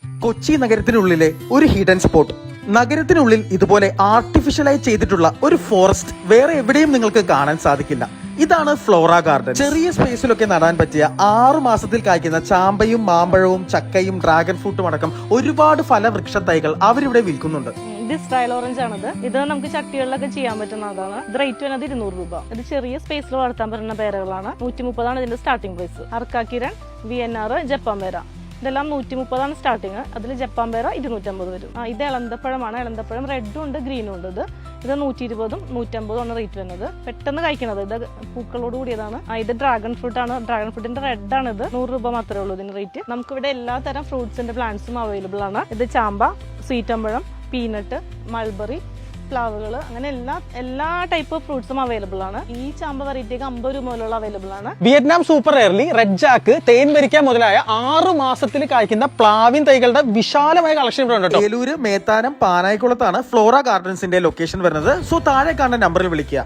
കൊച്ചി നഗരത്തിനുള്ളിലെ ഒരു hidden spot. നഗരത്തിനുള്ളിൽ ഇതുപോലെ ആർട്ടിഫിഷ്യലായി ചെയ്തിട്ടുള്ള ഒരു ഫോറസ്റ്റ് വേറെ എവിടെയും നിങ്ങൾക്ക് കാണാൻ സാധിക്കില്ല. ഇതാണ് ഫ്ലോറ ഗാർഡൻ. ചെറിയ സ്പേസിലൊക്കെ നടാൻ പറ്റിയ 6 മാസത്തിൽ കായ്ക്കുന്ന ചാമ്പയും മാമ്പഴവും ചക്കയും ഡ്രാഗൺ ഫ്രൂട്ടും അടക്കം ഒരുപാട് ഫലവൃക്ഷ തൈകൾ അവരിവിടെ വിൽക്കുന്നുണ്ട്. ഇത് ഇസ്രായേൽ ഓറഞ്ച് ആണത്. ഇത് നമുക്ക് ചട്ടികളിലൊക്കെ ചെയ്യാൻ പറ്റുന്നതാണ്. ഇത് റേറ്റ് വരുന്നത് 200 രൂപ. ഇത് ചെറിയ സ്പേസിൽ വളർത്താൻ പറ്റുന്ന പേരകളാണ്. 130 ഇതിന്റെ സ്റ്റാർട്ടിംഗ് പ്രൈസ്. അർക്കാക്കിരൻ, VNR, ജപ്പാൻ പേര ഇതെല്ലാം 130 സ്റ്റാർട്ടിങ്. അതിൽ ജപ്പാൻ പേര 250 വരും. ഇത് ഇളന്തപ്പഴമാണ്. ഇളന്തപ്പഴം റെഡും ഉണ്ട് ഗ്രീനും ഉണ്ട്. ഇത് 120ഉം 150ഉം ആണ് റേറ്റ് വരുന്നത്. പെട്ടെന്ന് കഴിക്കണത്. ഇത് പൂക്കളോട് കൂടിയതാണ്. ഇത് ഡ്രാഗൺ ഫ്രൂട്ട് ആണ്. ഡ്രാഗൺ ഫ്രൂട്ടിന്റെ റെഡ് ആണ്. ഇത് 100 രൂപ മാത്രമേ ഉള്ളൂ ഇതിന്റെ റേറ്റ്. നമുക്കിവിടെ എല്ലാ തരം ഫ്രൂട്ട്സിന്റെ പ്ലാന്റ്സും അവൈലബിൾ ആണ്. ഇത് ചാമ്പ, സ്വീറ്റമ്പഴം, പീനട്ട്, മൾബറി, പ്ലാവുകൾ, അങ്ങനെ എല്ലാ ടൈപ്പ് ഫ്രൂട്ട്സും അവൈലബിൾ ആണ്. ഈ ചാമ്പ വെറൈറ്റിക്ക് 50 രൂപ മുതലുള്ള അവൈലബിൾ ആണ്. Vietnam super early, red Jack, തേൻ വരിക്ക മുതലായ 6 മാസത്തിൽ കായ്ക്കുന്ന പ്ലാവിൻ തൈകളുടെ വിശാലമായ കളക്ഷൻ ഇവിടെ ഉണ്ട്. ഏലൂര്, മേത്താനം, പാനായിക്കുളത്താണ് ഫ്ലോറ ഗാർഡൻസിന്റെ ലൊക്കേഷൻ വരുന്നത്. സോ താഴെ കാണുന്ന നമ്പറിൽ വിളിക്കുക.